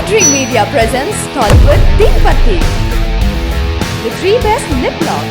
Dream Media presents Tollywood Deepati, the three best lip lock.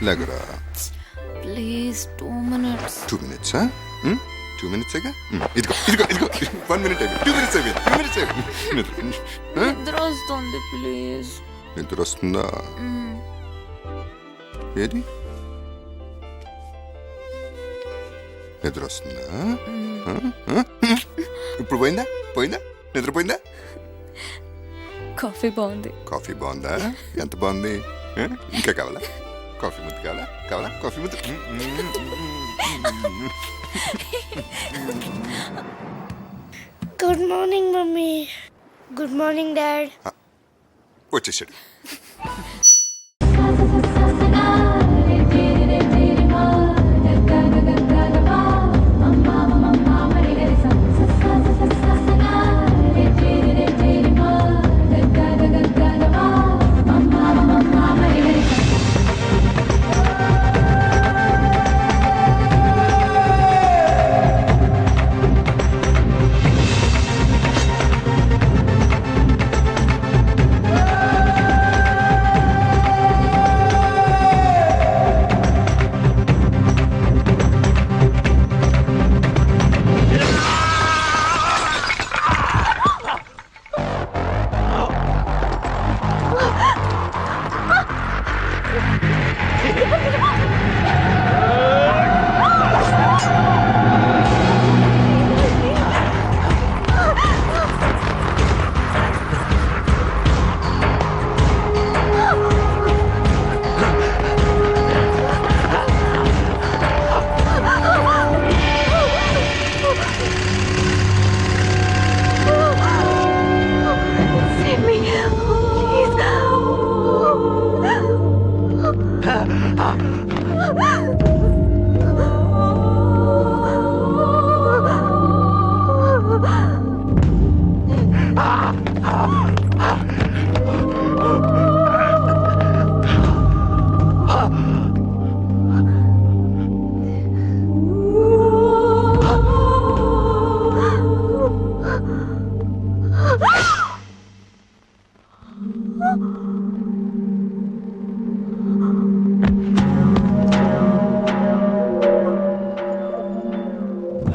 Lagara. Please, 2 minutes. 2 minutes, huh? 2 minutes aga? Idigo. 1 minute aga. 2 minutes aga. 2 minutes aga. నిద్ర వస్తుంది please. నిద్ర వస్తుందా? ఏది? నిద్ర వస్తుందా? ఇప్పుడు పోయిందా? నిద్రపోయిందా? కాఫీ బాగుంది. కాఫీ బాగుందా? ఎంత బాగుంది? ఇంకా కావాలా? కాఫీ ముద్దు కావాలా? కాఫీ ముద్దు. Good morning mummy. Good morning dad. వచ్చేసాడు.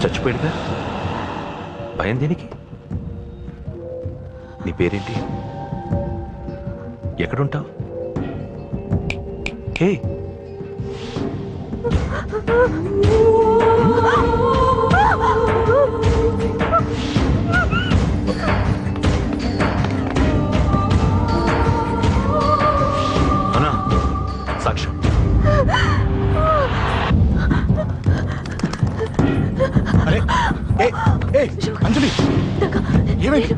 చచ్చిపోయాడుగా, భయం దేనికి? నీ పేరేంటి? ఎక్కడుంటావు? హే, అన్నా, సాక్ష్యం. అరే అంజలి, ఏమైంది?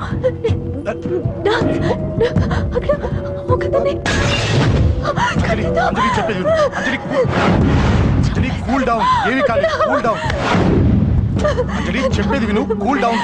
అంజలి చెప్పేది విను. అంజలి కూల్ డౌన్. ఏమి కాలేదు, కూల్ డౌన్. అంజలి చెప్పేది విను, కూల్ డౌన్.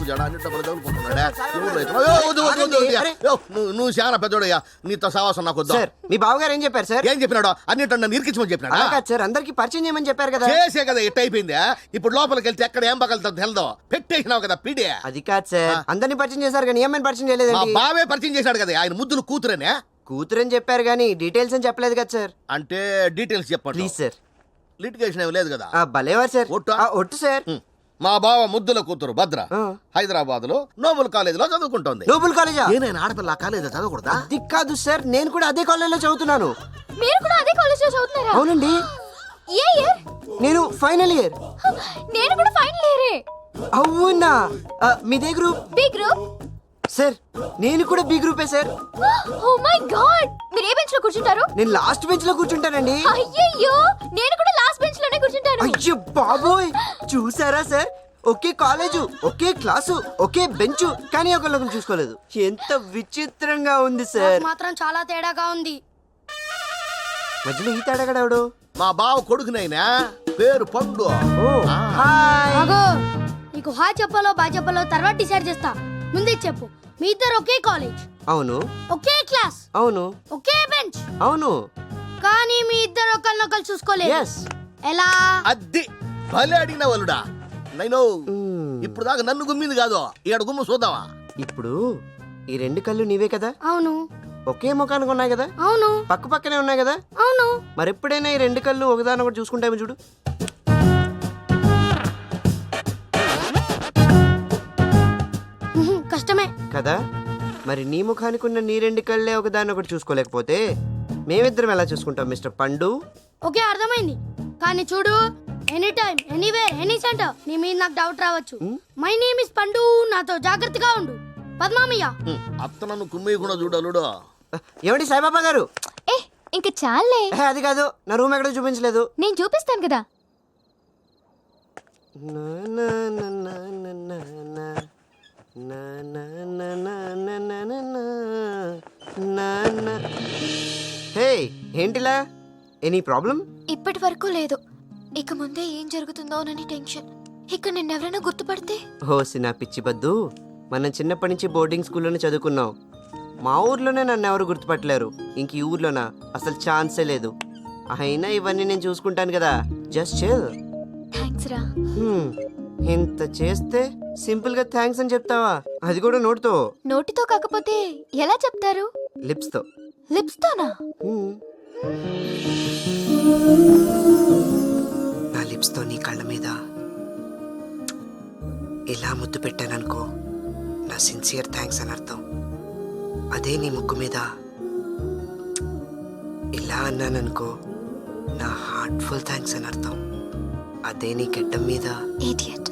ముందు జడ అన్నింటిలో పడదామనుకుంటున్నాడా ఎవరు రైతు? అయ్యో, వద్దు, వద్దు, వద్దు, వద్దు. అయ్యో, నువ్వు చాలా పెద్దోడయ్యా, నీతో సహవాసం నాకు వద్దు. సార్ మీ బావగారు ఏం చెప్పారు సార్? ఏం చెప్పినాడు? అన్నింటి నన్ను ఇరికించమని అలా చెప్పినాడా? కాదు సార్, అందరికి పరిచయం చేయమని చెప్పారు కదా. చేసే కదా ఎట్ అయిపోయిందా? ఇప్పుడు లోపలికి వెళ్తే ఎక్కడ ఏం పగలుతుంది తెలదో, పెట్టేసినావు కదా పిడి. అది కాదు సార్, అందరిని పరిచయం చేశారు కానీ ఏమని పరిచయం మా చేయలేదండి. బావే పరిచయం చేశాడు కదా, ఆయన ముద్దులు కూతురనే. కూతురని చెప్పారు కానీ డీటెయిల్స్ అని చెప్పలేదు కదా సార్. అంటే డీటెయిల్స్ చెప్పండి ప్లీజ్ సార్. లిటిగేషన్ ఏమి లేదు కదా? భలేవారు సార్. ఒట్టా? ఒట్టు సార్. మా బావ ముద్దుల కూతురు భద్ర ఆ. హైదరాబాద్ లో నోబుల్ కాలేజ్ లో చదువుకుంటోంది. నోబుల్ కాలేజా? ఏనైనా ఆడపిల్ల కాలేజ్ చదవకూడదా? అది కాదు సార్, నేను కూడా అదే కాలేజ్ లో చదువుతున్నాను. మీరు కూడా అదే కాలేజ్ లో చదువుతున్నారా? అవునండి, ఏ ఇయర్? నేను ఫైనల్ ఇయర్. నేను కూడా ఫైనల్ ఇయరే. అవునా? మీదే గ్రూప్? B group. సార్ నేను కూడా బి గ్రూపే సార్. ఓ మై గాడ్, మీరు ఏ బెంచ్ లో కూర్చుంటారు? నేను లాస్ట్ బెంచ్ లో కూర్చుంటానండి. అయ్యయ్యో, నేను కూడా లాస్ట్ బెంచ్ లోనే కూర్చుంటాను. అయ్యో బాబోయ్, చూసారా సార్, ఒకే కాలేజు, ఒకే క్లాసు, ఒకే బెంచ్, కానీ ఒకళ్ళొకరు చూసుకోలేదు. ఎంత విచిత్రంగా ఉంది సార్. మాత్రం చాలా తేడాగా ఉంది. మధ్యలో ఈ తేడాగడావుడు మా బావ కొడుకునైనా పేరు పండు. హాయ్. అగో, నీకు హాయ్ చెప్పాలో బాయ్ చెప్పాలో తర్వాత డిసైడ్ చేస్తా. ముందే చెప్పు, మీ ఇద్దరు ఒకే కాలేజ్, అవును ఒకే క్లాస్, అవును ఒకే బెంచ్, అవును. కానీ మీ ఇద్దరు ఒకరినొకరు చూసుకోలేదు. ఎస్. ఎలా? అద్ది భలే అడిగిన వాళ్ళుడా. నైనో ఇప్పుడు దాకా నన్ను గుమ్మింది కాదు, ఈడ గుమ్ము చూద్దామా? ఇప్పుడు ఈ రెండు కళ్ళు నీవే కదా? అవును ఒకే ముఖానికి ఉన్నాయి కదా? అవును పక్క పక్కనే ఉన్నాయి కదా? అవును. మరెప్పుడైనా ఈ రెండు కళ్ళు ఒకదాని ఒకటి చూసుకుంటామో చూడు. కష్టమే కదా? మరి నీ ముఖానికి ఉన్న నీ రెండు కళ్ళే ఒకదాన్ని ఒకటి చూసుకోలేకపోతే మేమిద్దరం ఎలా చూసుకుంటాం మిస్టర్ పండు? ఓకే, అర్థమైంది. కానీ చూడు, any time anywhere any centre నీ మీద నాకు డౌట్ రావచ్చు. మై నేమ్ ఇస్ పండు, నాతో జాగ్రత్తగా ఉండు. పద్మామయ్య. అత్త నన్ను కుమ్మేయకుండా చూడలుడు. ఏమండి సాయిబాబా గారు? ఏ ఇంక చాలే. అది కాదు, నా రూమ్ ఎక్కడో చూపించలేదు. నేను చూపిస్తాను కదా. నా నా నా నా నా నా నా. నా నా నా నా నా నా నా నా నా. హే, ఏంటిలా? Any problem? ఇప్పటి వరకు లేదు. ఇక ముందే ఏం జరుగుతుందోనని టెన్షన్. ఇక్కడ నిన్నెవరైనా గుర్తుపడితే? హోసి నా పిచ్చి బద్దు, మనం చిన్నప్పటి నుంచి బోర్డింగ్ స్కూల్లోనే చదువుకున్నాం. మా ఊర్లోనే నన్ను ఎవరు గుర్తుపట్టలేరు, ఇంక ఈ ఊర్లోనా అసలు ఛాన్సే లేదు. అయినా ఇవన్నీ నేను చూసుకుంటాను కదా, జస్ట్ చిల్. థ్యాంక్స్ రా. ఇంత చేస్తే సింపుల్ గా థ్యాంక్స్ అని చెప్తావా? అది కూడా నోటితో? నోటితో కాకపోతే ఎలా చెప్తారు? లిప్స్ తో. లిప్స్ తోనా? నా లిప్స్ తో నీ కళ్ళ మీద ఇలా ముద్దు పెట్టాననుకో, నా సిన్సియర్ థ్యాంక్స్ అని అర్థం. అదే నీ ముక్కు మీద ఇలా అన్నాననుకో, నా హార్ట్ఫుల్ థ్యాంక్స్ అని అర్థం. అదే నీ గడ్డం మీద. ఇడియట్.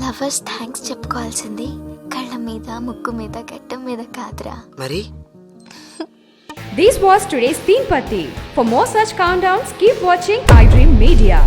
లవర్స్ థ్యాంక్స్ చెప్పుకోవాల్సింది కళ్ళ మీద, ముక్కు మీద, గడ్డం మీద కాదురా. మరి This was today's Teen Patti. For more such countdowns, keep watching iDream Media.